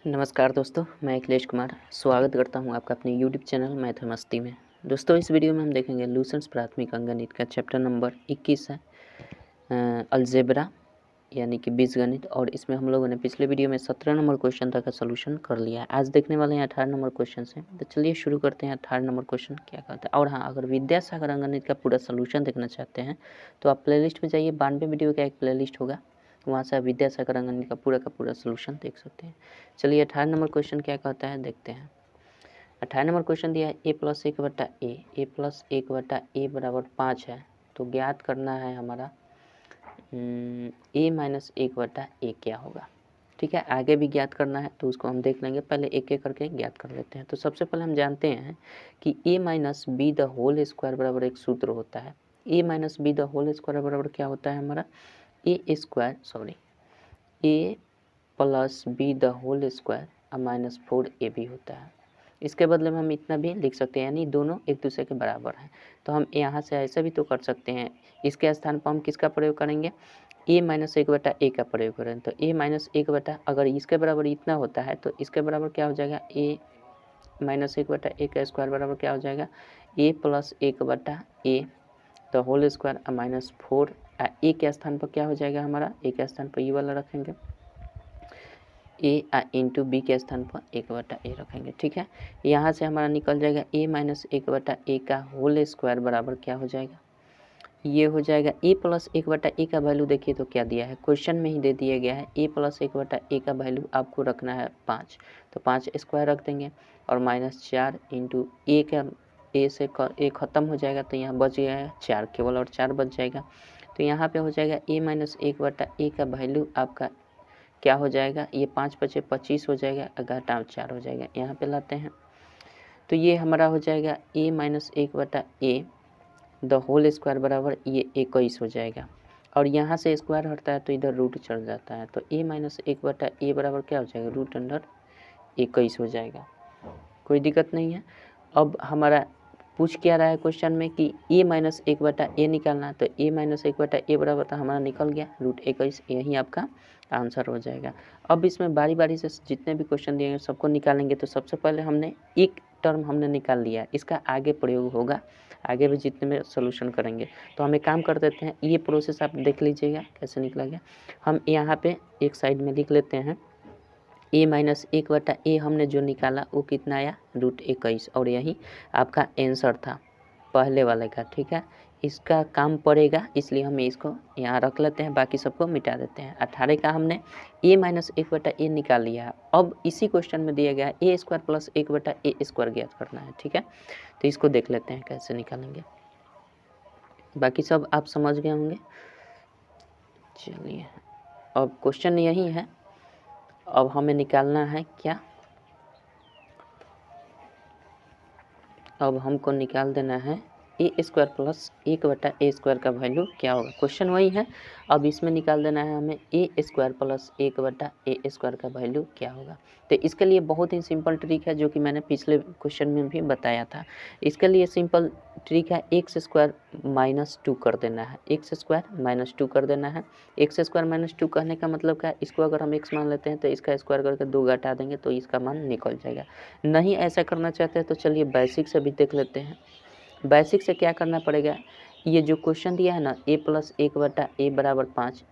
नमस्कार दोस्तों, मैं अखिलेश कुमार स्वागत करता हूं आपका अपने YouTube चैनल मैथ मस्ती में। दोस्तों, इस वीडियो में हम देखेंगे लूसेंट्स प्राथमिक अंकगणित का चैप्टर नंबर 21 है अलजेब्रा यानी कि बीजगणित। और इसमें हम लोगों ने पिछले वीडियो में 17 नंबर क्वेश्चन तक का सोल्यूशन कर लिया है। आज देखने वाले हैं 18 नंबर क्वेश्चन से। तो चलिए शुरू करते हैं। 18 नंबर क्वेश्चन क्या कहता है। और हाँ, अगर विद्यासागर अंकगणित का पूरा सोल्यूशन देखना चाहते हैं तो आप प्लेलिस्ट में जाइए। 92 वीडियो का एक प्लेलिस्ट होगा, वहाँ से आप विद्यासागर अंकगणित का पूरा सोल्यूशन देख सकते हैं। चलिए 18 नंबर क्वेश्चन क्या कहता है देखते हैं। 18 नंबर क्वेश्चन दिया है a प्लस 1/a बराबर 5 है। तो ज्ञात करना है हमारा a माइनस 1/a क्या होगा। ठीक है, आगे भी ज्ञात करना है तो उसको हम देख लेंगे। पहले एक एक करके ज्ञात कर लेते हैं। तो सबसे पहले हम जानते हैं कि a minus b the whole square बराबर एक सूत्र होता है। a minus b the whole square बराबर क्या होता है हमारा a plus b the whole square minus 4ab होता है। इसके बदले में हम इतना भी लिख सकते हैं, यानी दोनों एक दूसरे के बराबर हैं। तो हम यहाँ से ऐसा भी तो कर सकते हैं। इसके स्थान पर हम किसका प्रयोग करेंगे, a माइनस 1/a का प्रयोग करें। तो a माइनस 1 अगर इसके बराबर इतना होता है तो इसके बराबर क्या हो जाएगा, a माइनस 1/a का स्क्वायर बराबर क्या हो जाएगा a plus 1/a the whole square minus 4। a के स्थान पर क्या हो जाएगा हमारा, a के स्थान पर ये वाला रखेंगे, a इंटू बी के स्थान पर 1/a रखेंगे। ठीक है, यहाँ से हमारा निकल जाएगा a माइनस 1/a का होल स्क्वायर बराबर क्या हो जाएगा, ये हो जाएगा a प्लस 1/a का वैल्यू। देखिए तो क्या दिया है, क्वेश्चन में ही दे दिया गया है a प्लस 1/a का वैल्यू आपको रखना है 5। तो 5 स्क्वायर रख देंगे और माइनस 4 इंटू a का a से a खत्म हो जाएगा तो यहाँ बच गया है 4 केवल, और 4 बच जाएगा। तो यहाँ पे हो जाएगा a माइनस 1/a का वैल्यू आपका क्या हो जाएगा, ये 5 बचे 25 हो जाएगा, घटाव 4 हो जाएगा। यहाँ पे लाते हैं तो ये हमारा हो जाएगा a minus 1/a the whole square बराबर ये 21 हो जाएगा। और यहाँ से स्क्वायर हटता है तो इधर रूट चढ़ जाता है। तो a माइनस 1/a बराबर क्या हो जाएगा, रूट अंडर 21 हो जाएगा। कोई दिक्कत नहीं है। अब हमारा पूछ क्या रहा है क्वेश्चन में कि a माइनस 1/a निकालना है। तो a माइनस 1/a बराबर तो हमारा निकल गया रूट 21, यही आपका आंसर हो जाएगा। अब इसमें बारी बारी से जितने भी क्वेश्चन दिए गए सबको निकालेंगे। तो सबसे पहले हमने एक टर्म हमने निकाल लिया, इसका आगे प्रयोग होगा, आगे भी जितने में सोल्यूशन करेंगे। तो हम एक काम कर देते हैं, ये प्रोसेस आप देख लीजिएगा कैसे निकला गया। हम यहाँ पे एक साइड में लिख लेते हैं a माइनस 1/a हमने जो निकाला वो कितना आया, रूट 21, और यही आपका आंसर था पहले वाले का। ठीक है, इसका काम पड़ेगा इसलिए हम इसको यहाँ रख लेते हैं, बाकी सबको मिटा देते हैं। 18 का हमने a माइनस 1/a निकाल लिया है। अब इसी क्वेश्चन में दिया गया है a square plus 1/a square ज्ञात करना है। ठीक है, तो इसको देख लेते हैं कैसे निकालेंगे, बाकी सब आप समझ गए होंगे। चलिए, अब क्वेश्चन यही है। अब हमें निकालना है क्या, अब हमको निकाल देना है a square plus 1/a square का वैल्यू क्या होगा। क्वेश्चन वही है, अब इसमें निकाल देना है हमें a square plus 1/a square का वैल्यू क्या होगा। तो इसके लिए बहुत ही सिंपल ट्रिक है जो कि मैंने पिछले क्वेश्चन में भी बताया था। इसके लिए सिंपल ट्रिक है, एक्स स्क्वायर माइनस 2 कर देना है, एक्स स्क्वायर माइनस 2 कर देना है। एक्स स्क्वायर माइनस 2 कहने का मतलब क्या है, इसको अगर हम x मान लेते हैं तो इसका स्क्वायर करके 2 घटा देंगे तो इसका मान निकल जाएगा। नहीं ऐसा करना चाहते हैं तो चलिए बेसिक से भी देख लेते हैं। बेसिक से क्या करना पड़ेगा, ये जो क्वेश्चन दिया है ना a प्लस 1/a बराबर 5,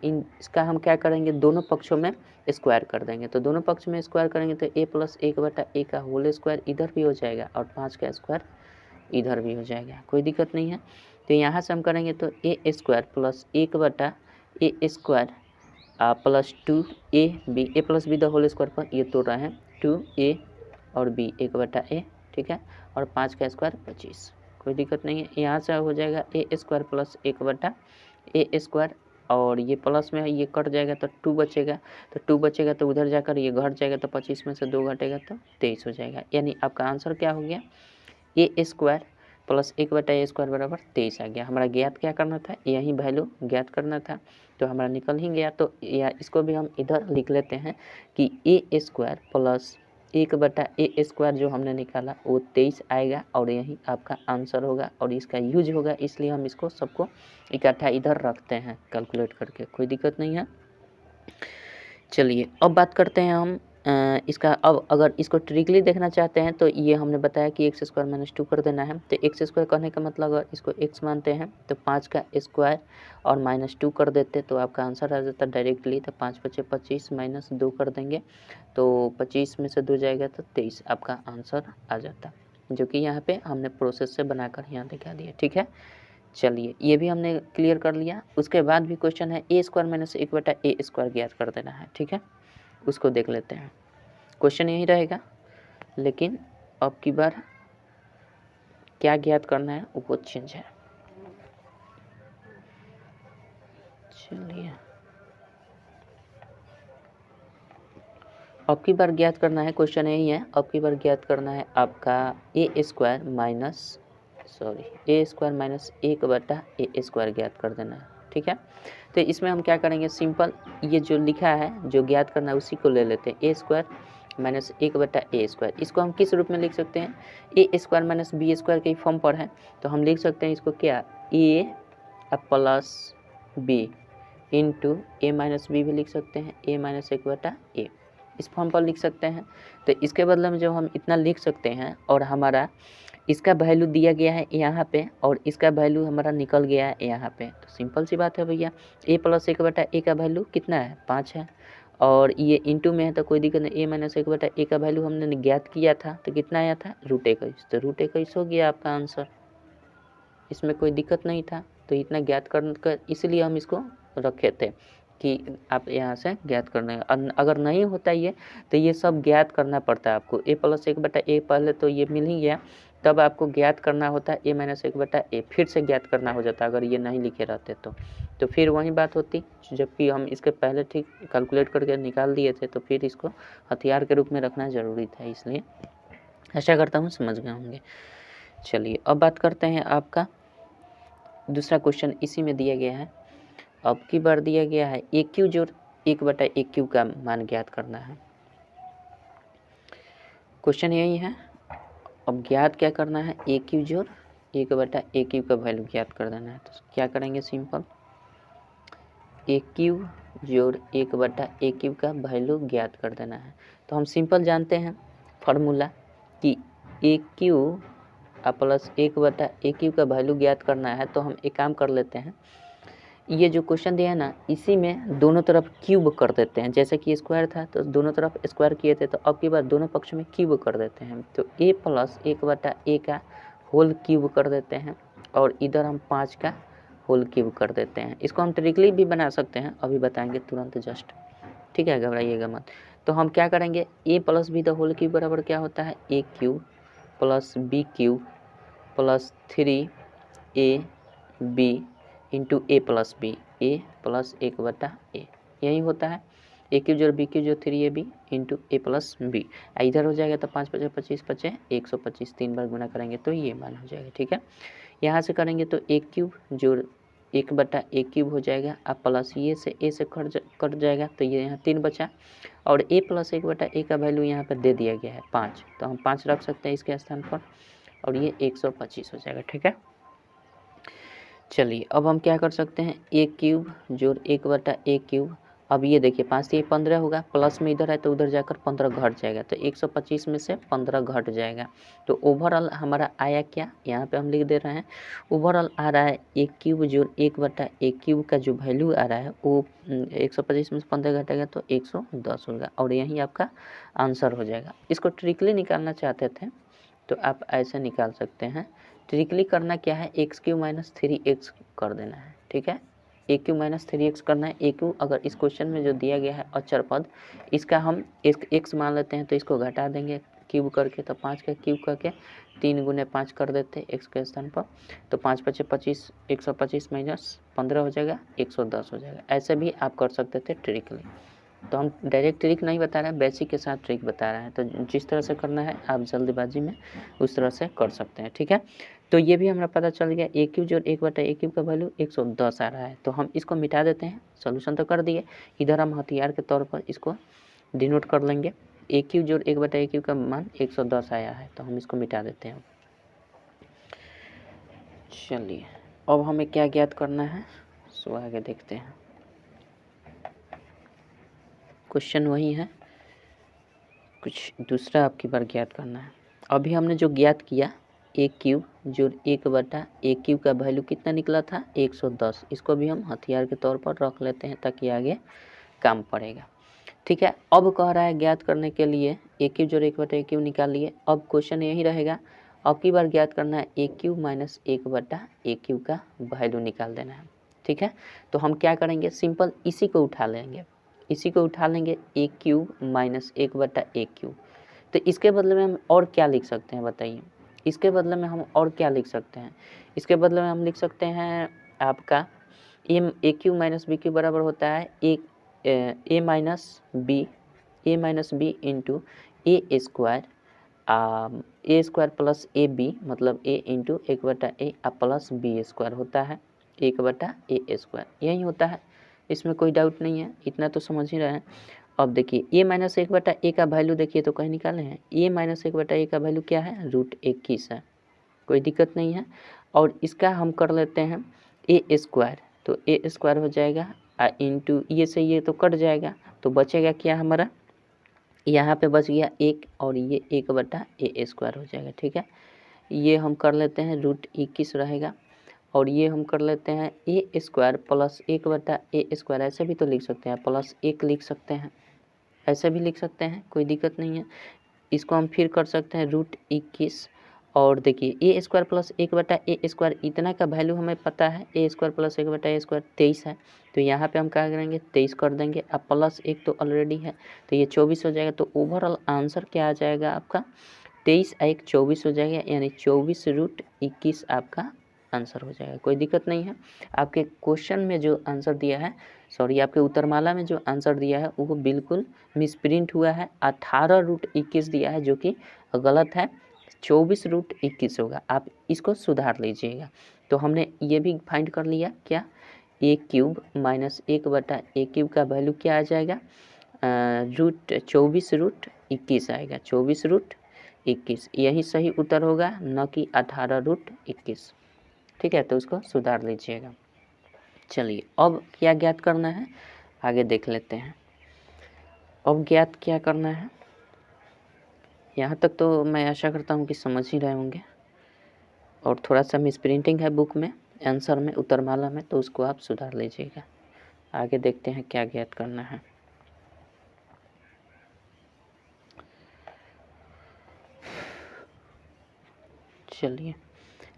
इसका हम क्या करेंगे, दोनों पक्षों में स्क्वायर कर देंगे। तो दोनों पक्ष में स्क्वायर करेंगे तो a प्लस 1/a का होल स्क्वायर इधर भी हो जाएगा और 5 का स्क्वायर इधर भी हो जाएगा, कोई दिक्कत नहीं है। तो यहाँ से हम करेंगे तो a square plus 1/a square plus 2ab, a plus b the whole square पर ये तोड़ रहे हैं 2a और b 1/a। ठीक है, और 5 का स्क्वायर 25, कोई दिक्कत नहीं है। यहाँ से हो जाएगा a square plus 1/a square, और ये प्लस में है ये कट जाएगा तो 2 बचेगा। तो 2 बचेगा तो उधर जाकर ये घट जाएगा तो 25 में से 2 घटेगा तो 23 हो जाएगा। यानी आपका आंसर क्या हो गया, a square plus 1/a square बराबर 23 आ गया। हमारा ज्ञात क्या करना था, यही वैल्यू ज्ञात करना था, तो हमारा निकल ही गया। तो या इसको भी हम इधर लिख लेते हैं कि a square plus 1/a square जो हमने निकाला वो 23 आएगा, और यही आपका आंसर होगा और इसका यूज होगा, इसलिए हम इसको सबको इकट्ठा इधर रखते हैं कैलकुलेट करके, कोई दिक्कत नहीं है। चलिए अब बात करते हैं हम इसका अब अगर इसको ट्रिकली देखना चाहते हैं तो ये हमने बताया कि एक्स स्क्वायर माइनस 2 कर देना है। तो एक्स स्क्वायर करने का मतलब अगर इसको एक्स मानते हैं तो 5 का स्क्वायर और माइनस 2 कर देते तो आपका आंसर आ जाता डायरेक्टली। तो 5 × 5 = 25 माइनस 2 कर देंगे तो 25 में से 2 जाएगा तो 23 आपका आंसर आ जाता, जो कि यहाँ पे हमने प्रोसेस से बनाकर यहाँ दिखा दिया। ठीक है, चलिए ये भी हमने क्लियर कर लिया। उसके बाद भी क्वेश्चन है ए स्क्वायर माइनस 1/a² ज्ञात कर देना है। ठीक है, उसको देख लेते हैं। क्वेश्चन यही रहेगा, लेकिन अब की बार क्या ज्ञात करना है वो चेंज है। चलिए अब की बार ज्ञात करना है, क्वेश्चन यही है। अब की बार ज्ञात करना है आपका ए स्क्वायर माइनस 1/a² ज्ञात कर देना है। ठीक है, तो इसमें हम क्या करेंगे, सिंपल ये जो लिखा है जो ज्ञात करना है उसी को ले लेते हैं। ए स्क्वायर माइनस 1/a², इसको हम किस रूप में लिख सकते हैं, ए स्क्वायर माइनस बी स्क्वायर के फॉर्म पर है। तो हम लिख सकते हैं इसको क्या, ए प्लस बी इंटू ए माइनस बी भी लिख सकते हैं, ए माइनस 1/a इस फॉर्म पर लिख सकते हैं। तो इसके बदले में जब हम इतना लिख सकते हैं और हमारा इसका वैल्यू दिया गया है यहाँ पे और इसका वैल्यू हमारा निकल गया है यहाँ पे, तो सिंपल सी बात है भैया, a प्लस 1/a का वैल्यू कितना है, 5 है। और ये इंटू में है तो कोई दिक्कत नहीं, a माइनस 1/a का वैल्यू हमने ज्ञात किया था तो कितना आया था, √21। तो √21 हो गया आपका आंसर, इसमें कोई दिक्कत नहीं था। तो इतना ज्ञात कर इसलिए हम इसको रखे थे कि आप यहाँ से ज्ञात करना है। अगर नहीं होता ये तो ये सब ज्ञात करना पड़ता है आपको। a प्लस 1/a पहले तो ये मिल ही गया, तब आपको ज्ञात करना होता है a माइनस 1/a, फिर से ज्ञात करना हो जाता अगर ये नहीं लिखे रहते तो फिर वही बात होती। जबकि हम इसके पहले ठीक कैलकुलेट करके निकाल दिए थे, तो फिर इसको हथियार के रूप में रखना ज़रूरी था। इसलिए आशा करता हूँ समझ गए होंगे। चलिए अब बात करते हैं आपका दूसरा क्वेश्चन, इसी में दिया गया है। अब की बार दिया गया है AQ जोड़ 1/AQ का मान ज्ञात करना है। क्वेश्चन यही है। अब ज्ञात क्या करना है, AQ जोड़ 1/AQ का वैल्यू ज्ञात कर देना है। तो क्या करेंगे, सिंपल AQ जोड़ 1/AQ का वैल्यू ज्ञात कर देना है। तो हम सिंपल जानते हैं फार्मूला कि AQ प्लस 1/AQ का वैल्यू ज्ञात करना है। तो हम एक काम कर लेते हैं, ये जो क्वेश्चन दिया है ना, इसी में दोनों तरफ क्यूब कर देते हैं। जैसे कि स्क्वायर था तो दोनों तरफ स्क्वायर किए थे, तो अब की बार दोनों पक्ष में क्यूब कर देते हैं। तो a प्लस 1/a का होल क्यूब कर देते हैं और इधर हम 5 का होल क्यूब कर देते हैं। इसको हम ट्रिकली भी बना सकते हैं, अभी बताएंगे तुरंत जस्ट। ठीक है, घबराइएगा मत। तो हम क्या करेंगे, a plus b the whole cube बराबर क्या होता है, a³ plus b³ plus 3ab into a plus b, a plus 1/a यही होता है। AQ जोड़ BQ जोड़ 3ab into a plus B. इधर हो जाएगा तो 5 × 5 = 25, 25 125, 3 बार गुना करेंगे तो ये मान हो जाएगा। ठीक है, यहाँ से करेंगे तो a³ जोड़ 1/a³ हो जाएगा। अब प्लस ये से a से कट जाएगा तो ये यहाँ 3 बचा और a प्लस 1/a का वैल्यू यहाँ पर दे दिया गया है 5, तो हम 5 रख सकते हैं इसके स्थान पर और ये 125 हो जाएगा। ठीक है, चलिए अब हम क्या कर सकते हैं, a³ जोड़ 1/a³। अब ये देखिए 5 से 15 होगा, प्लस में इधर है तो उधर जाकर 15 घट जाएगा, तो 125 में से 15 घट जाएगा। तो ओवरऑल हमारा आया क्या, यहाँ पे हम लिख दे रहे हैं, ओवरऑल आ रहा है a³ जोड़ 1/a³ का जो वैल्यू आ रहा है वो 125 में से 15 घटेगा तो 110 होगा और यही आपका आंसर हो जाएगा। इसको ट्रिकली निकालना चाहते थे तो आप ऐसे निकाल सकते हैं। ट्रिकली करना क्या है, x³ माइनस 3x कर देना है। ठीक है, AQ माइनस 3x करना है। AQ अगर इस क्वेश्चन में जो दिया गया है अचर पद, इसका हम x मान लेते हैं तो इसको घटा देंगे क्यूब करके, तो 5 का क्यूब करके 3 × 5 कर देते x के स्थान पर, तो 5 × 5 = 25, 125 माइनस 15 हो जाएगा 110 हो जाएगा। ऐसे भी आप कर सकते थे ट्रिकली। तो हम डायरेक्ट ट्रिक नहीं बता रहे हैं, बेसिक के साथ ट्रिक बता रहे हैं। तो जिस तरह से करना है आप जल्दबाजी में उस तरह से कर सकते हैं। ठीक है, तो ये भी हमारा पता चल गया AQ जोड़ 1/AQ का वैल्यू 110 आ रहा है। तो हम इसको मिटा देते हैं, सोल्यूशन तो कर दिए, इधर हम हथियार के तौर पर इसको डिनोट कर लेंगे। AQ जोड़ 1/AQ का मान 110 आया है, तो हम इसको मिटा देते हैं। चलिए अब हमें क्या ज्ञात करना है, सो आगे देखते हैं। क्वेश्चन वही है, कुछ दूसरा आपकी बार ज्ञात करना है। अभी हमने जो ज्ञात किया ए क्यूब जो 1/a³ का वैल्यू कितना निकला था 110, इसको भी हम हथियार के तौर पर रख लेते हैं ताकि आगे काम पड़ेगा। ठीक है, अब कह रहा है ज्ञात करने के लिए ए क्यूब जोड़ 1/a³ निकाल लिए। अब क्वेश्चन यही रहेगा, अब की बार ज्ञात करना है a³ माइनस 1/a³ का वैल्यू निकाल देना है। ठीक है, तो हम क्या करेंगे, सिंपल इसी को उठा लेंगे, a³ माइनस 1/a³। तो इसके बदले में हम और क्या लिख सकते हैं बताइए, इसके बदले में हम और क्या लिख सकते हैं, इसके बदले में हम लिख सकते हैं आपका a³ माइनस b³ बराबर होता है a minus b into a² plus ab, मतलब a into 1/a plus b² होता है 1/a², यही होता है, इसमें कोई डाउट नहीं है, इतना तो समझ ही रहे हैं। अब देखिए a माइनस 1/a का वैल्यू देखिए तो कहीं निकाले हैं, a माइनस 1/a का वैल्यू क्या है √21 है, कोई दिक्कत नहीं है। और इसका हम कर लेते हैं a², तो a² हो जाएगा इंटू ये से ये तो कट जाएगा, तो बचेगा क्या हमारा, यहाँ पे बच गया 1 और ये 1/a² हो जाएगा। ठीक है, ये हम कर लेते हैं √21 रहेगा, और ये हम कर लेते हैं a² प्लस 1/a², ऐसे भी तो लिख सकते हैं, प्लस 1 लिख सकते हैं, ऐसे भी लिख सकते हैं, कोई दिक्कत नहीं है। इसको हम फिर कर सकते हैं √21, और देखिए a² प्लस 1/a², इतना का वैल्यू हमें पता है, a² प्लस 1/a² 23 है, तो यहाँ पे हम क्या करेंगे 23 कर देंगे, अब प्लस 1 तो ऑलरेडी है, तो ये 24 हो जाएगा। तो ओवरऑल आंसर क्या आ जाएगा आपका 23 और 1 24 हो जाएगा, यानी 24√21 आपका आंसर हो जाएगा, कोई दिक्कत नहीं है। आपके क्वेश्चन में जो आंसर दिया है, सॉरी आपके उत्तरमाला में जो आंसर दिया है वो बिल्कुल मिसप्रिंट हुआ है, 18√21 दिया है जो कि गलत है, 24√21 होगा, आप इसको सुधार लीजिएगा। तो हमने ये भी फाइंड कर लिया क्या, a³ माइनस 1/a³ का वैल्यू क्या आ जाएगा 24√21 आएगा, 24√21, यही सही उत्तर होगा, न कि 18√21। ठीक है, तो उसको सुधार लीजिएगा। चलिए अब क्या ज्ञात करना है आगे देख लेते हैं। अब ज्ञात क्या करना है, यहाँ तक तो मैं आशा करता हूँ कि समझ ही रहे होंगे, और थोड़ा सा मिसप्रिंटिंग है बुक में, आंसर में, उत्तरमाला में, तो उसको आप सुधार लीजिएगा। आगे देखते हैं क्या ज्ञात करना है। चलिए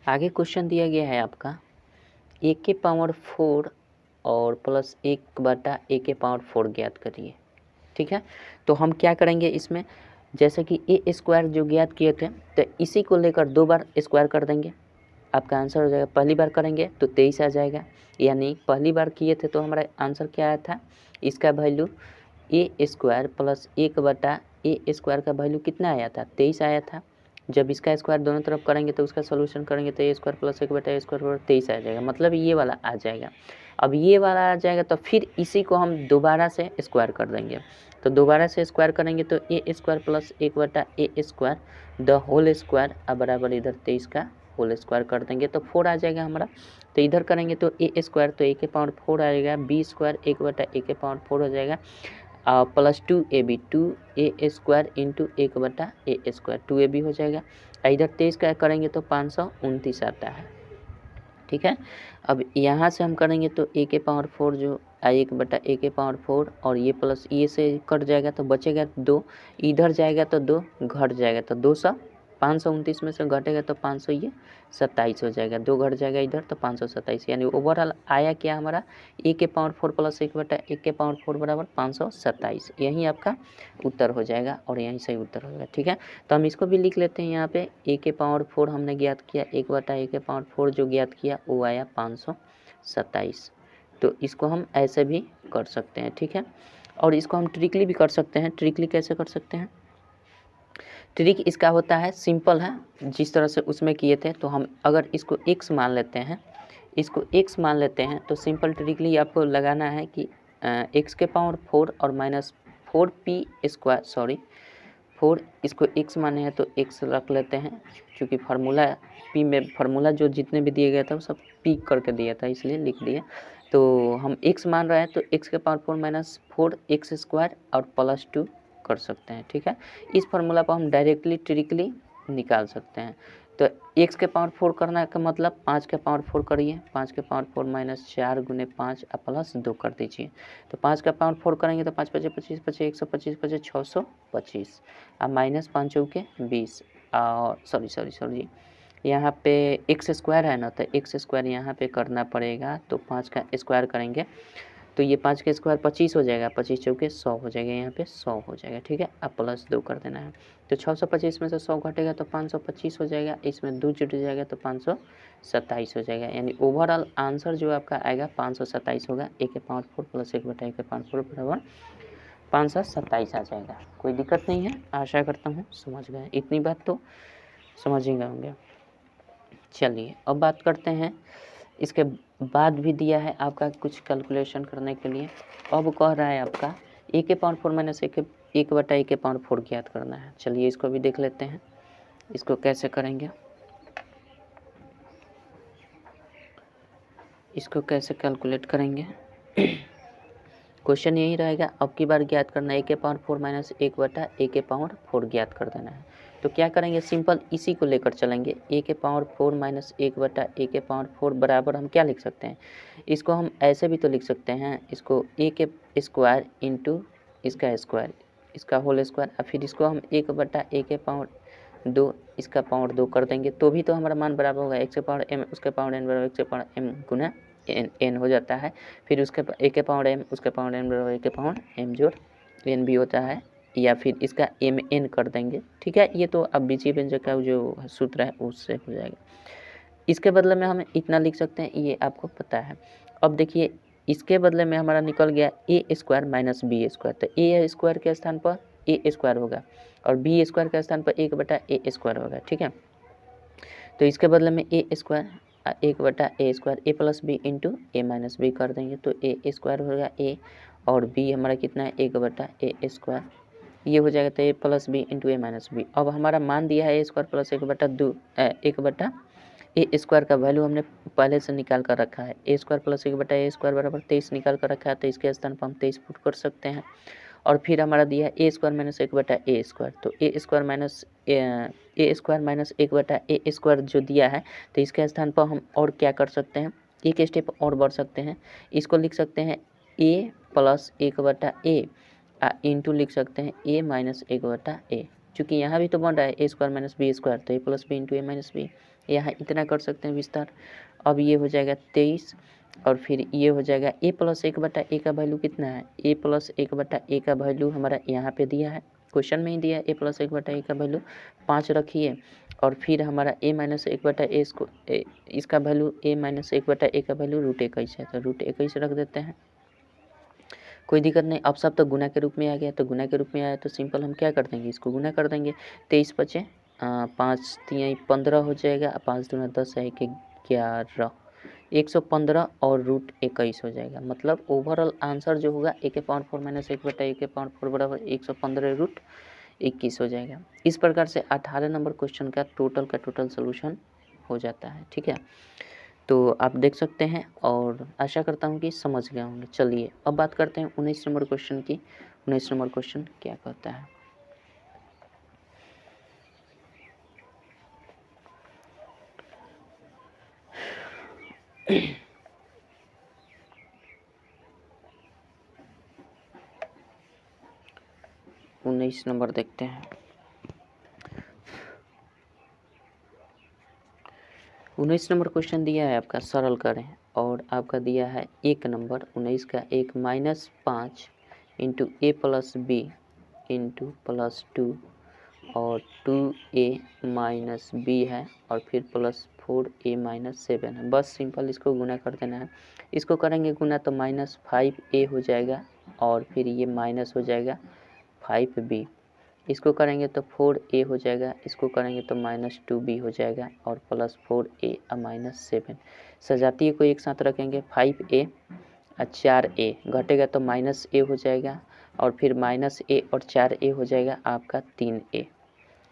आगे क्वेश्चन दिया गया है आपका a⁴ और प्लस 1/a⁴ ज्ञात करिए। ठीक है, तो हम क्या करेंगे इसमें, जैसे कि a² जो ज्ञात किए थे तो इसी को लेकर 2 बार स्क्वायर कर देंगे, आपका आंसर हो जाएगा। पहली बार करेंगे तो 23 आ जाएगा, यानी पहली बार किए थे तो हमारा आंसर क्या आया था, इसका वैल्यू a² प्लस 1/a² का वैल्यू कितना आया था 23 आया था। जब इसका स्क्वायर दोनों तरफ करेंगे तो उसका सोल्यूशन करेंगे तो a² प्लस 1/a² 23 आ जाएगा, मतलब ये वाला आ जाएगा। अब ये वाला आ जाएगा तो फिर इसी को हम दोबारा से स्क्वायर कर देंगे, तो दोबारा से स्क्वायर करेंगे तो a² plus 1/a² the whole square बराबर इधर 23 का होल स्क्वायर कर देंगे तो 4 आ जाएगा हमारा। तो इधर करेंगे तो a² तो a⁴ आएगा, b² 1/a⁴ हो जाएगा, plus 2ab 2a² into 1/a² 2ab हो जाएगा। इधर 23 का करेंगे तो 529 आता है। ठीक है, अब यहाँ से हम करेंगे तो a⁴ जो 1/a⁴ और ये प्लस ये से कट जाएगा तो बचेगा 2, इधर जाएगा तो 2 घट जाएगा तो 200, 529 में से घटेगा तो 527 हो जाएगा, 2 घट जाएगा इधर तो 527, यानी ओवरऑल आया क्या हमारा a⁴ प्लस 1/a⁴ बराबर 527, यही आपका उत्तर हो जाएगा और यही सही उत्तर हो जाएगा। ठीक है, तो हम इसको भी लिख लेते हैं, यहाँ पे a⁴ हमने ज्ञात किया, 1/a⁴ जो ज्ञात किया वो आया 527, तो इसको हम ऐसे भी कर सकते हैं। ठीक है, और इसको हम ट्रिकली भी कर सकते हैं। ट्रिकली कैसे कर सकते हैं, ट्रिक इसका होता है सिंपल है, जिस तरह से उसमें किए थे, तो हम अगर इसको x मान लेते हैं, इसको x मान लेते हैं तो सिंपल ट्रिकली आपको लगाना है कि x⁴ और माइनस 4p², सॉरी 4 इसको x माने हैं तो x रख लेते हैं, क्योंकि फार्मूला p में फार्मूला जो जितने भी दिए गए था वो सब p करके दिया था इसलिए लिख दिए। तो हम x मान रहे हैं तो x⁴ माइनस 4x² और प्लस 2 कर सकते हैं। ठीक है, इस फार्मूला को हम डायरेक्टली ट्रिकली निकाल सकते हैं। तो x के पावर 4 करना का मतलब 5 के पावर 4 करिए, 5 के पावर 4 माइनस 4 गुने 5 प्लस 2 कर दीजिए। तो 5 का पावर 4 करेंगे तो 5 पचे 25 पचे 125 पचे 625 और माइनस 5 चौके 20 और सॉरी यहाँ पे एक्स स्क्वायर है ना, तो एक्स स्क्वायर यहाँ पे करना पड़ेगा। तो 5 का स्क्वायर करेंगे तो ये 5 का स्क्वायर 25 हो जाएगा, 25 चौके 100 हो जाएगा, यहाँ पे 100 हो जाएगा। ठीक है, अब प्लस 2 कर देना है। तो 625 में से 100 घटेगा तो 525 हो जाएगा, इसमें 2 जुट जाएगा तो 527 हो जाएगा। यानी ओवरऑल आंसर जो आपका आएगा 527 होगा। a के पावर 4 प्लस 1 बटा a के पावर 4 बराबर 527 आ जाएगा। कोई दिक्कत नहीं है, आशा करता हूँ समझ गए। इतनी बात तो समझ ही गए होंगे। चलिए अब बात करते हैं, इसके बाद भी दिया है आपका कुछ कैलकुलेशन करने के लिए। अब कह रहा है आपका a के पावर 4 माइनस 1 बटा a के पावर 4 ज्ञात करना है। चलिए इसको भी देख लेते हैं, इसको कैसे करेंगे, इसको कैसे कैलकुलेट करेंगे। क्वेश्चन यही रहेगा, अब की बार ज्ञात करना है a के पावर 4 माइनस 1 बटा a के पावर 4 ज्ञात कर देना है। तो क्या करेंगे, सिंपल इसी को लेकर चलेंगे। a के पावर 4 माइनस 1 बटा a के पावर 4 बराबर हम क्या लिख सकते हैं, इसको हम ऐसे भी तो लिख सकते हैं, इसको a के स्क्वायर इंटू इसका स्क्वायर, इसका होल स्क्वायर, और फिर इसको हम 1 बटा a के पावर 2 इसका पावर 2 कर देंगे तो भी तो हमारा मान बराबर होगा x के पावर m उसके पावर n बराबर x के पावर m गुना n हो जाता है। फिर उसके a के पावर m उसके पावर n बराबर a के पावर m जोड़ n भी होता है, या फिर इसका mn कर देंगे। ठीक है, ये तो अब बीजीय व्यंजक का जो सूत्र है उससे हो जाएगा। इसके बदले में हम इतना लिख सकते हैं, ये आपको पता है। अब देखिए इसके बदले में हमारा निकल गया ए स्क्वायर माइनस बी स्क्वायर, तो ए स्क्वायर के स्थान पर ए स्क्वायर होगा और बी स्क्वायर के स्थान पर 1 बटा ए स्क्वायर होगा। ठीक है, तो इसके बदले में ए स्क्वायर 1 बटा ए स्क्वायर ए प्लस बी इंटू ए माइनस बी कर देंगे, तो ए स्क्वायर होगा ए और बी हमारा कितना है 1 बटा ए स्क्वायर, ये हो जाएगा। तो ए प्लस बी इंटू ए माइनस बी। अब हमारा मान दिया है ए स्क्वायर प्लस 1 बटा 2 1 बटा ए स्क्वायर का वैल्यू हमने पहले से निकाल कर रखा है। ए स्क्वायर प्लस 1 बटा ए स्क्वायर बराबर 23 निकाल कर रखा है, तो इसके स्थान पर हम 23 पुट कर सकते हैं। और फिर हमारा दिया है ए स्क्वायर माइनस 1 बटा ए स्क्वायर, तो ए स्क्वायर माइनस 1 बटा ए स्क्वायर जो दिया है, तो इसके स्थान पर हम और क्या कर सकते हैं, एक स्टेप और बढ़ सकते हैं। इसको लिख सकते हैं ए प्लस 1 बटा ए इंटू लिख सकते हैं ए माइनस 1 बटा ए, चूँकि यहाँ भी तो बन रहा है ए स्क्वायर माइनस बी स्क्वायर, तो ए प्लस बी इंटू ए माइनस बी, यहाँ इतना कर सकते हैं विस्तार। अब ये हो जाएगा 23 और फिर ये हो जाएगा ए प्लस 1 बटा ए का वैल्यू कितना है, ए प्लस 1 बटा ए का वैल्यू हमारा यहाँ पे दिया है, क्वेश्चन में ही दिया है। ए प्लस 1 बटा ए का वैल्यू 5 रखिए और फिर हमारा ए माइनस 1 बटा ए इसका वैल्यू ए माइनस 1 बटा ए का वैल्यू √21 है, तो √21 रख देते हैं, कोई दिक्कत नहीं। अब सब तो गुना के रूप में आ गया, तो गुना के रूप में आया तो सिंपल हम क्या कर देंगे, इसको गुना कर देंगे। 23 बचे 5 3 15 हो जाएगा, 5 दूना 10 है 11 115 और √21 हो जाएगा। मतलब ओवरऑल आंसर जो होगा ए के पावर 4 माइनस 1 बटा ए के पावर 4 बराबर 115 √21 हो जाएगा। इस प्रकार से 18 नंबर क्वेश्चन का टोटल सोल्यूशन हो जाता है। ठीक है, तो आप देख सकते हैं और आशा करता हूँ कि समझ गए होंगे। चलिए अब बात करते हैं 19 नंबर क्वेश्चन की। 19 नंबर क्वेश्चन क्या कहता है, उन्नीस नंबर देखते हैं। 19 नंबर क्वेश्चन दिया है आपका, सरल करें, और आपका दिया है 1 नंबर 19 का 1 -5 इंटू ए प्लस बी इंटू प्लस 2 और 2a माइनस बी है और फिर प्लस 4a माइनस 7 है। बस सिंपल इसको गुना कर देना है। इसको करेंगे गुना तो -5a हो जाएगा और फिर ये माइनस हो जाएगा 5b। इसको करेंगे तो 4a हो जाएगा, इसको करेंगे तो -2b हो जाएगा और प्लस 4a और -7। सजातीय को एक साथ रखेंगे, 5a और 4a घटेगा तो -a हो जाएगा और फिर -a और 4a हो जाएगा आपका 3a।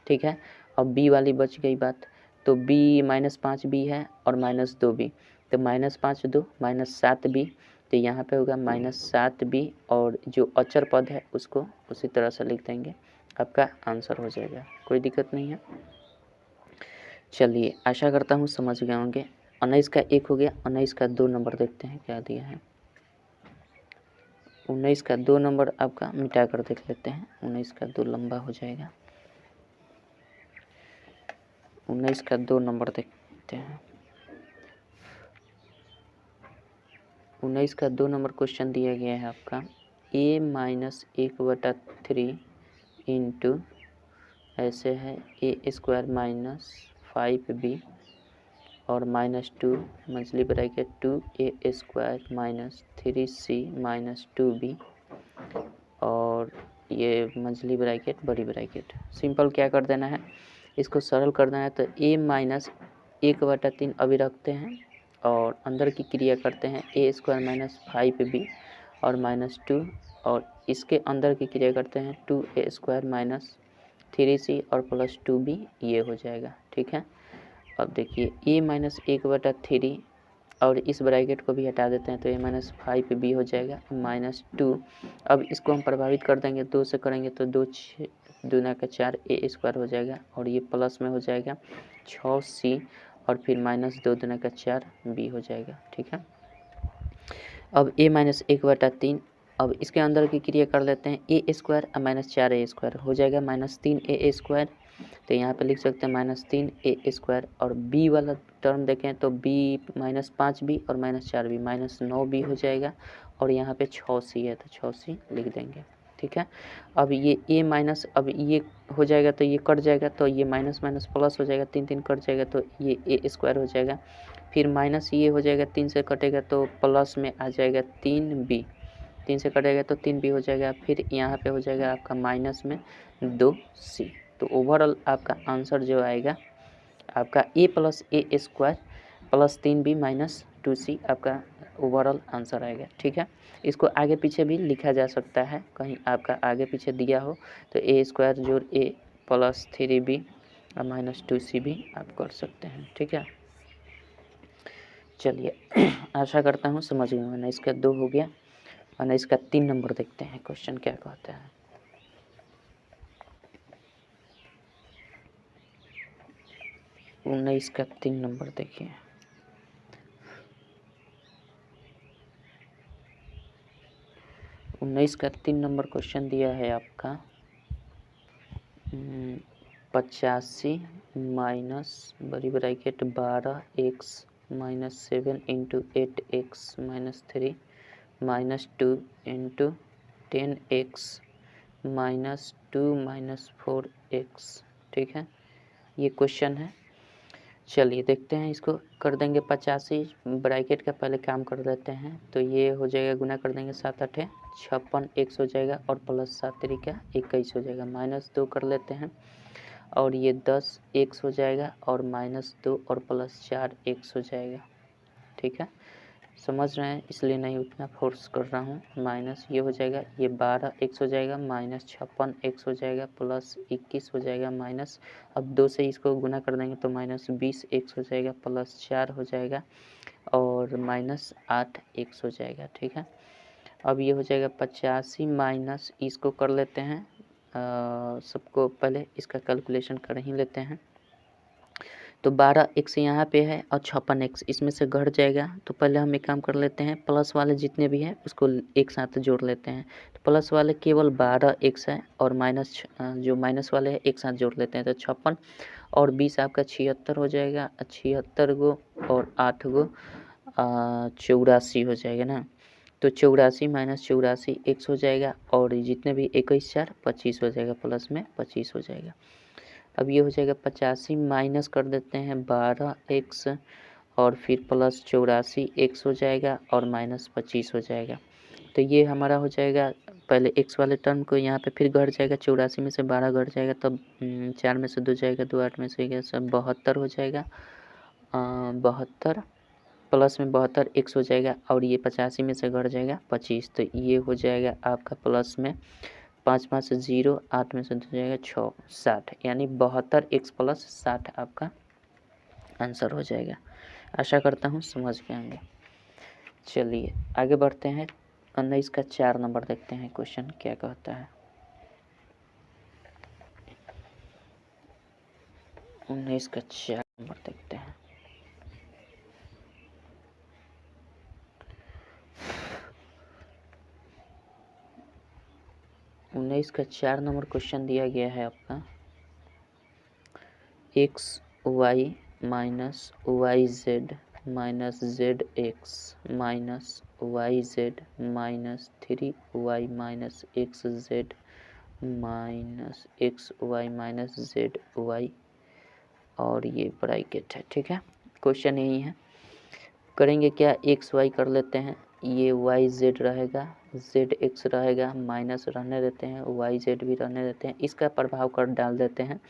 ठीक है, अब b वाली बच गई बात, तो b -5b है और -2b, तो -5 2 -7b तो यहाँ पे होगा -7b और जो अचर पद है उसको उसी तरह से लिख देंगे, आपका आंसर हो जाएगा। कोई दिक्कत नहीं है। चलिए, आशा करता हूँ समझ गए होंगे। 19 का 1 हो गया। 19 का 2 नंबर देखते हैं क्या दिया है। 19 का 2 नंबर आपका मिटा कर देख लेते हैं। 19 का 2 लंबा हो जाएगा। 19 का 2 नंबर देखते हैं। 19 का 2 नंबर क्वेश्चन दिया गया है आपका a-1/3 इंटू ऐसे है a² - 5b और -2 मंझली ब्रैकेट 2a² - 3c - 2b और ये मंझली ब्रैकेट बड़ी ब्रैकेट। सिंपल क्या कर देना है, इसको सरल कर देना है। तो a-1/3 अभी रखते हैं और अंदर की क्रिया करते हैं a² - 5b और -2 और इसके अंदर की क्रिया करते हैं 2a² - 3c और +2b, ये हो जाएगा। ठीक है, अब देखिए a-1/3 और इस ब्रैकेट को भी हटा देते हैं तो a-5b हो जाएगा -2। अब इसको हम प्रभावित कर देंगे, 2 से करेंगे तो 2 6 दूना का 4 a² हो जाएगा और ये प्लस में हो जाएगा 6c और फिर -2 दूना का 4b हो जाएगा। ठीक है, अब a-1/3 अब इसके अंदर की क्रिया कर लेते हैं a² और -4a² हो जाएगा -3a²। तो यहाँ पे लिख सकते हैं -3a² और b वाला टर्म देखें तो b -5b और -4b -9b हो जाएगा और यहाँ पे 6c है तो 6c लिख देंगे। ठीक है, अब ये अब ये हो जाएगा तो ये कट जाएगा तो ये माइनस माइनस प्लस हो जाएगा, 3 3 कट जाएगा तो ये a² हो जाएगा। फिर माइनस ये हो जाएगा, 3 से कटेगा तो प्लस में आ जाएगा 3b, 3 से कटेगा तो 3b हो जाएगा। फिर यहाँ पे हो जाएगा आपका माइनस में 2c। तो ओवरऑल आपका आंसर जो आएगा आपका a + a² + 3b - 2c आपका ओवरऑल आंसर आएगा। ठीक है, इसको आगे पीछे भी लिखा जा सकता है, कहीं आपका आगे पीछे दिया हो तो a² जोड़ a + 3b और -2c भी आप कर सकते हैं। ठीक है, चलिए आशा करता हूँ समझ गए। मैंने इसका 2 हो गया और इसका 3 नंबर देखते हैं क्वेश्चन क्या कहता है। उन्नीस का 3 नंबर देखिए। उन्नीस का 3 नंबर क्वेश्चन दिया है आपका 85 माइनस बड़ी bracket 12x - 7 × 8x - 3 -2 × 10x - 2 - 4x। ठीक है, ये क्वेश्चन है। चलिए देखते हैं, इसको कर देंगे 85 ब्रैकेट का पहले काम कर देते हैं। तो ये हो जाएगा, गुना कर देंगे 7 8 56 x हो जाएगा और +7 3 21 हो जाएगा। -2 कर लेते हैं और ये 10 x हो जाएगा और -2 और +4 x हो जाएगा। ठीक है, समझ रहे हैं, इसलिए नहीं उतना फोर्स कर रहा हूँ। माइनस ये हो जाएगा, ये 12 x हो जाएगा, -56 x हो जाएगा, +21 हो जाएगा, माइनस अब 2 से इसको गुना कर देंगे तो -20 x हो जाएगा, +4 हो जाएगा और -8 x हो जाएगा। ठीक है, अब ये हो जाएगा 85 माइनस इसको कर लेते हैं, सबको पहले इसका कैलकुलेशन कर ही लेते हैं। तो 12x यहाँ पे है और 56x इसमें से घट जाएगा। तो पहले हम एक काम कर लेते हैं, प्लस वाले जितने भी हैं उसको एक साथ जोड़ लेते हैं। तो प्लस वाले केवल 12x है और माइनस जो माइनस वाले हैं एक साथ जोड़ लेते हैं। तो 56 और 20 आपका 76 हो जाएगा, 76 गो और 8 गो 84 हो जाएगा ना। तो 84 माइनस 84 x हो जाएगा और जितने भी 21 4 25 हो जाएगा, प्लस में 25 हो जाएगा। अब ये हो जाएगा 85 माइनस कर देते हैं 12x और फिर प्लस 84 x हो जाएगा और -25 हो जाएगा। तो ये हमारा हो जाएगा, पहले x वाले टर्म को यहाँ पे फिर घट जाएगा, 84 में से 12 घट जाएगा तब 4 में से 2 जाएगा, 2 8 में से सब 72 हो जाएगा। 72 प्लस में 72 x हो जाएगा और ये 85 में से घट जाएगा 25। तो ये हो जाएगा आपका प्लस में 5 5 0, 8 में से 2 जाएगा 6 60, यानी 72x + 60 आपका आंसर हो जाएगा। आशा करता हूँ समझ गए होंगे। चलिए आगे बढ़ते हैं, 19 का 4 नंबर देखते हैं क्वेश्चन क्या कहता है। 19 का 4 नंबर देखते हैं। उन्नीस का 4 नंबर क्वेश्चन दिया गया है आपका x y minus y z minus z x minus y z minus 3y minus x z minus x y minus z y, और ये ब्रैकेट है। ठीक है, क्वेश्चन यही है। करेंगे क्या, एक्स वाई कर लेते हैं, ये वाई जेड रहेगा, जेड एक्स रहेगा, माइनस रहने देते हैं, वाई जेड भी रहने देते हैं, इसका प्रभाव कर डाल देते हैं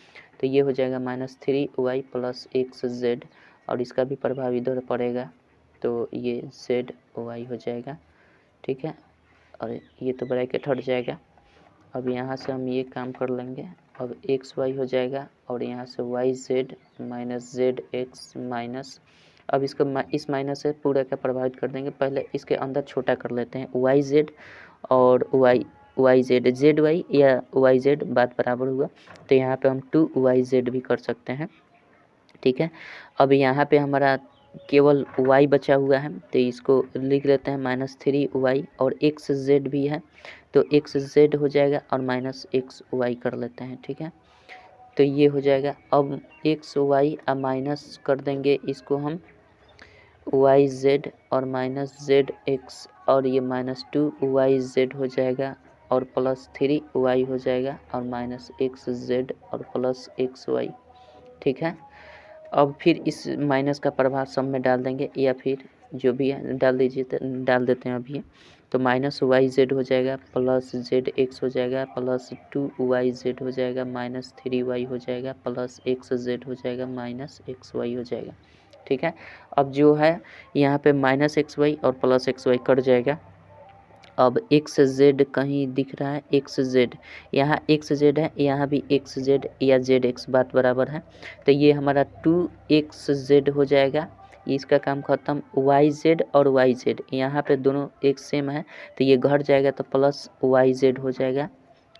तो ये हो जाएगा -3y प्लस एक्स जेड, और इसका भी प्रभाव इधर पड़ेगा तो ये जेड वाई हो जाएगा। ठीक है, और ये तो ब्रैकेट हट जाएगा। अब यहाँ से हम ये काम कर लेंगे, अब एक्स वाई हो जाएगा और यहाँ से y z minus z x minus, अब इसको इस माइनस से पूरा का प्रभावित कर देंगे। पहले इसके अंदर छोटा कर लेते हैं, वाई जेड और वाई जेड, जेड वाई या वाई जेड बात बराबर हुआ तो यहाँ पे हम 2y जेड भी कर सकते हैं। ठीक है, अब यहाँ पे हमारा केवल y बचा हुआ है तो इसको लिख लेते हैं -3y, और एक्स जेड भी है तो एक्स जेड हो जाएगा और माइनस एक्स वाई कर लेते हैं। ठीक है, तो ये हो जाएगा। अब एक्स वाई अब माइनस कर देंगे इसको हम वाई जेड और माइनस जेड एक्स, और ये -2y जेड हो जाएगा और प्लस 3y हो जाएगा और माइनस एक्स जेड और प्लस एक्स वाई। ठीक है, अब फिर इस माइनस का प्रभाव सब में डाल देंगे या फिर जो भी है डाल दीजिए, तो डाल देते हैं अभी। तो -y जेड हो जाएगा प्लस जेड एक्स हो जाएगा प्लस 2y जेड हो जाएगा माइनस 3y हो जाएगा प्लस एक्स जेड हो जाएगा माइनस एक्स वाई हो जाएगा। ठीक है, अब जो है यहाँ पे -xy और प्लस xy कट जाएगा। अब एक्स जेड कहीं दिख रहा है, एक्स जेड यहाँ एक्स जेड है, यहाँ भी एक्स जेड या जेड एक्स बात बराबर है तो ये हमारा 2x जेड हो जाएगा। इसका काम खत्म। वाई जेड और वाई जेड यहाँ पे दोनों एक सेम है तो ये घट जाएगा तो प्लस वाई जेड हो जाएगा,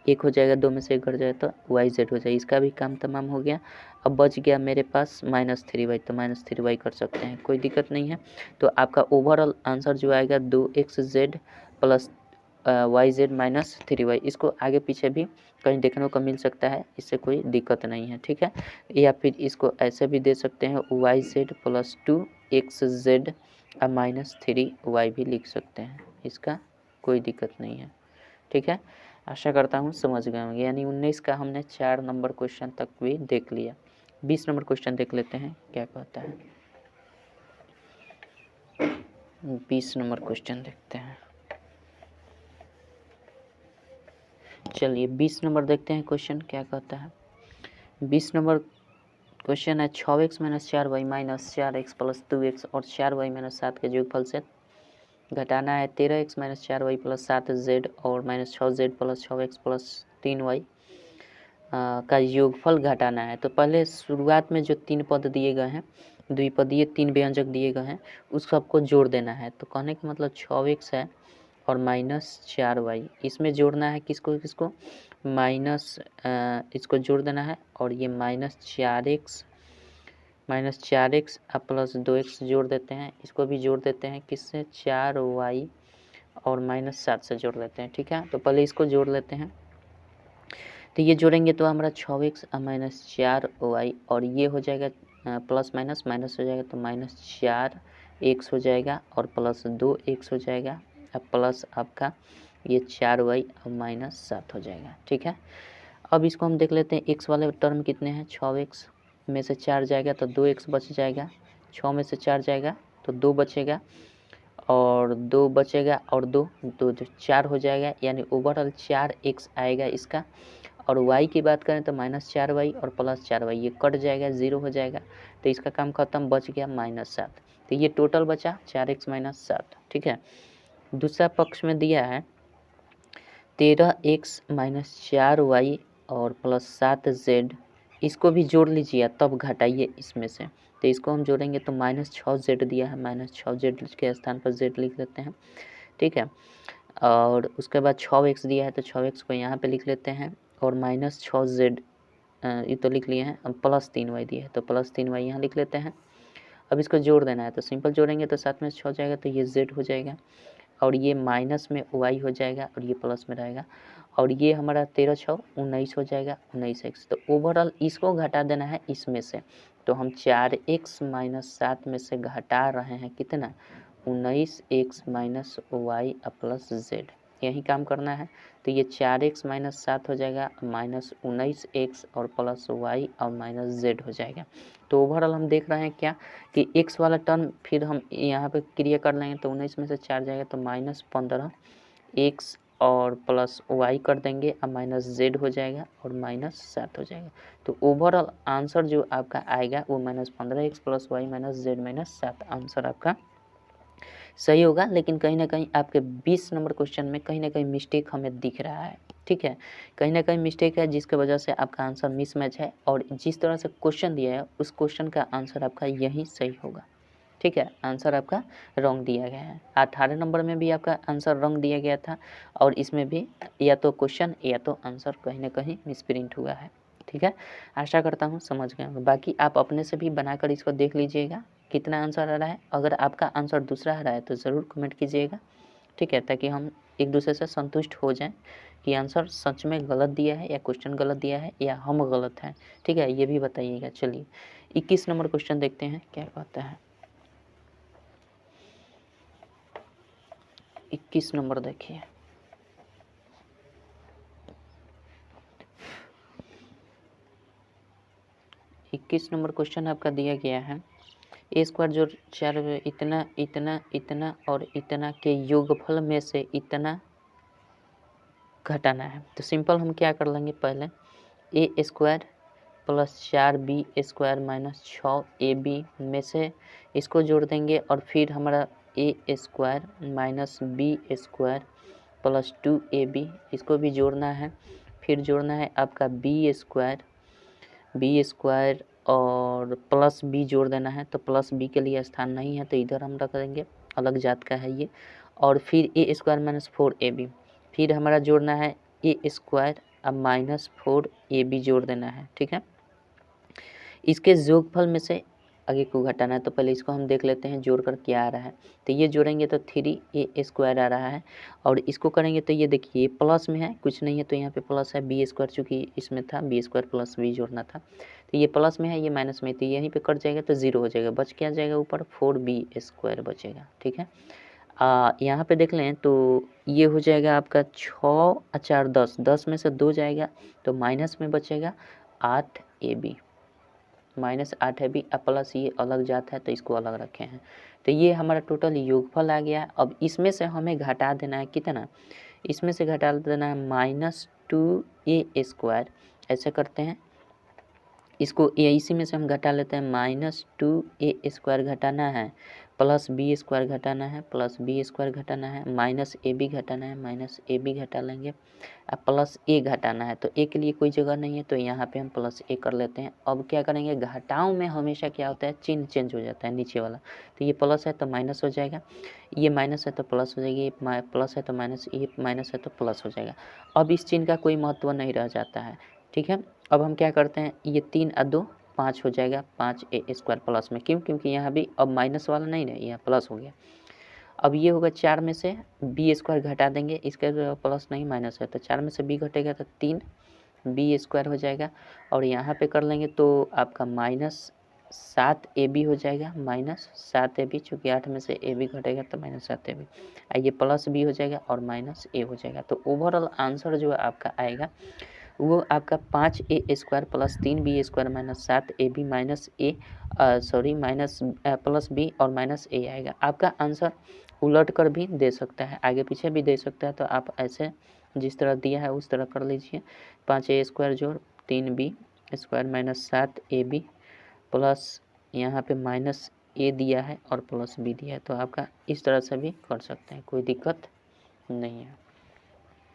एक हो जाएगा, दो में से एक घट जाए तो वाई जेड हो जाएगा। इसका भी काम तमाम हो गया। अब बच गया मेरे पास -3y, तो -3y कर सकते हैं, कोई दिक्कत नहीं है। तो आपका ओवरऑल आंसर जो आएगा 2x z plus y z minus 3y। इसको आगे पीछे भी कहीं देखने को मिल सकता है, इससे कोई दिक्कत नहीं है। ठीक है, या फिर इसको ऐसे भी दे सकते हैं y z plus 2x z minus 3y भी लिख सकते हैं, इसका कोई दिक्कत नहीं है। ठीक है, आशा करता हूँ समझ गए होंगे। यानी 19 का हमने 4 नंबर क्वेश्चन तक भी देख लिया। 20 नंबर क्वेश्चन देख लेते हैं क्या कहता है। 20 नंबर क्वेश्चन देखते हैं। चलिए 20 नंबर देखते हैं क्वेश्चन क्या कहता है। 20 नंबर क्वेश्चन है 6x minus 4y minus 4x plus 2x और 4y माइनस 7 के योगफल से घटाना है 13x minus 4y plus 7z और minus 6z plus 6x plus 3y का योगफल घटाना है। तो पहले शुरुआत में जो 3 पद दिए गए हैं, द्विपदीय 3 व्यंजक दिए गए हैं, उस सबको जोड़ देना है। तो कहने का मतलब 6x है और -4y, इसमें जोड़ना है किसको किसको, माइनस इसको जोड़ देना है, और ये -4x अब प्लस 2x जोड़ देते हैं, इसको भी जोड़ देते हैं किससे, 4y और -7 से जोड़ लेते हैं। ठीक है, तो पहले इसको जोड़ लेते हैं। तो ये जोड़ेंगे तो हमारा 6x -4y, और ये हो जाएगा प्लस माइनस माइनस हो जाएगा तो -4x हो जाएगा और प्लस 2x हो जाएगा, अब प्लस आपका ये 4y और -7 हो जाएगा। ठीक है, अब इसको हम देख लेते हैं x वाले टर्म कितने हैं, 6x में से 4 जाएगा तो 2x बच जाएगा, 6 में से 4 जाएगा तो 2 बचेगा, और 2 बचेगा और 2 4 हो जाएगा, यानी ओवरऑल 4x आएगा इसका। और y की बात करें तो -4y और प्लस 4y ये कट जाएगा, 0 हो जाएगा, तो इसका काम खत्म, बच गया -7। तो ये टोटल बचा 4x माइनस 7। ठीक है, दूसरा पक्ष में दिया है 13x माइनस 4y और प्लस 7z इसको भी जोड़ लीजिए तब घटाइए इसमें से। तो इसको हम जोड़ेंगे तो -6z दिया है, -6z के स्थान पर z लिख लेते हैं, ठीक है। और उसके बाद 6x दिया है तो 6x को यहाँ पे लिख लेते हैं और -6z ये तो लिख लिए हैं। अब +3y दिया है तो +3y यहाँ लिख लेते हैं। अब इसको जोड़ देना है तो सिंपल जोड़ेंगे तो 7 में 6 हो जाएगा तो ये z हो जाएगा और ये माइनस में y हो जाएगा और ये प्लस में रहेगा और ये हमारा 13 6 19 हो जाएगा, 19x। तो ओवरऑल इसको घटा देना है इसमें से, तो हम 4x - 7 में से घटा रहे हैं कितना, 19x - y प्लस z, यही काम करना है। तो ये 4x - 7 हो जाएगा -19x और प्लस y और -z हो जाएगा। तो ओवरऑल हम देख रहे हैं क्या कि x वाला टर्म फिर हम यहाँ पे क्रिया कर लेंगे तो 19 में से 4 जाएगा तो -15x और प्लस y कर देंगे और -z हो जाएगा और -7 हो जाएगा। तो ओवरऑल आंसर जो आपका आएगा वो -15x + y - z - 7 आंसर आपका सही होगा। लेकिन कहीं ना कहीं आपके 20 नंबर क्वेश्चन में कहीं ना कहीं मिस्टेक हमें दिख रहा है, ठीक है, कहीं ना कहीं मिस्टेक है जिसके वजह से आपका आंसर मिसमैच है और जिस तरह से क्वेश्चन दिया है उस क्वेश्चन का आंसर आपका यही सही होगा, ठीक है। आंसर आपका रॉन्ग दिया गया है। 18 नंबर में भी आपका आंसर रॉन्ग दिया गया था और इसमें भी या तो क्वेश्चन या तो आंसर कहीं ना कहीं मिसप्रिंट हुआ है, ठीक है। आशा करता हूँ समझ गए होंगे। बाकी आप अपने से भी बनाकर इसको देख लीजिएगा कितना आंसर आ रहा है। अगर आपका आंसर दूसरा आ रहा है तो ज़रूर कमेंट कीजिएगा, ठीक है, ताकि हम एक दूसरे से संतुष्ट हो जाएं कि आंसर सच में गलत दिया है या क्वेश्चन गलत दिया है या हम गलत हैं, ठीक है, ये भी बताइएगा। चलिए 21 नंबर क्वेश्चन देखते हैं क्या कहता है। 21 नंबर देखिए, इक्कीस नंबर क्वेश्चन आपका दिया गया है a² जो 4 इतना इतना इतना और इतना के योगफल में से इतना घटाना है। तो सिंपल हम क्या कर लेंगे, पहले a² + 4b² - 6ab में से इसको जोड़ देंगे और फिर हमारा a² - b² + 2ab इसको भी जोड़ना है। फिर जोड़ना है आपका b² और प्लस b जोड़ देना है। तो प्लस b के लिए स्थान नहीं है तो इधर हम रख देंगे, अलग जात का है ये। और फिर a² - 4ab फिर हमारा जोड़ना है a² अब -4ab जोड़ देना है, ठीक है। इसके योगफल में से आगे को घटाना है। तो पहले इसको हम देख लेते हैं जोड़कर क्या आ रहा है। तो ये जोड़ेंगे तो 3a² आ रहा है और इसको करेंगे तो ये देखिए प्लस में है, कुछ नहीं है तो यहाँ पे प्लस है, b² चूँकि इसमें था b² + b जोड़ना था तो ये प्लस में है, ये माइनस में, तो यहीं पे कट जाएगा तो 0 हो जाएगा। बच क्या जाएगा ऊपर 4b² बचेगा, ठीक है। यहाँ पे देख लें तो ये हो जाएगा आपका 6 और 4 10, 10 में से 2 जाएगा तो माइनस में बचेगा 8ab -8ab प्लस ये अलग जाता है तो इसको अलग रखे हैं। तो ये हमारा टोटल योगफल आ गया। अब इसमें से हमें घटा देना है कितना, इसमें से घटा देना है -2a²। ऐसे करते हैं, इसको इसी में से हम घटा लेते हैं, -2a² घटाना है प्लस b² घटाना है प्लस b² घटाना है -ab घटाना है -ab घटा लेंगे अब प्लस a घटाना है। तो a के लिए कोई जगह नहीं है तो यहाँ पे हम प्लस a कर लेते हैं। अब क्या करेंगे, घटाओं में हमेशा क्या होता है, चिन्ह चेंज हो जाता है नीचे वाला। तो ये प्लस है तो माइनस हो जाएगा, ये माइनस है तो प्लस हो जाएगी, ये प्लस है तो माइनस, ये माइनस है तो प्लस हो जाएगा। अब इस चिन्ह का कोई महत्व नहीं रह जाता है, ठीक है। अब हम क्या करते हैं, ये 3 और 2 5 हो जाएगा, 5a² प्लस में, क्यों, क्योंकि यहाँ भी अब माइनस वाला नहीं ना, यहाँ प्लस हो गया। अब ये होगा 4 में से b² घटा देंगे, इसका प्लस नहीं माइनस है तो 4 में से b घटेगा तो 3b² हो जाएगा। और यहाँ पे कर लेंगे तो आपका -7ab हो जाएगा, -7ab, चूँकि 8 में से ab घटेगा तो -7ab, ये प्लस b हो जाएगा और -a हो जाएगा। तो ओवरऑल आंसर जो आपका आएगा वो आपका 5a² + 3b² - 7ab plus b और -a आएगा। आपका आंसर उलट कर भी दे सकता है, आगे पीछे भी दे सकता है। तो आप ऐसे जिस तरह दिया है उस तरह कर लीजिए, 5a² जोड़ 3b² - 7ab प्लस यहाँ पे -a दिया है और प्लस b दिया है। तो आपका इस तरह से भी कर सकते हैं, कोई दिक्कत नहीं है।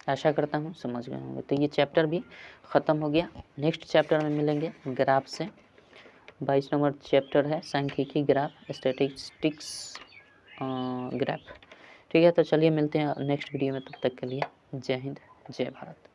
आशा करता हूँ समझ गए होंगे। तो ये चैप्टर भी ख़त्म हो गया। नेक्स्ट चैप्टर में मिलेंगे ग्राफ से। 22 नंबर चैप्टर है सांख्यिकी ग्राफ, स्टैटिस्टिक्स ग्राफ। ठीक है, तो चलिए मिलते हैं नेक्स्ट वीडियो में। तब तक के लिए जय हिंद, जय भारत।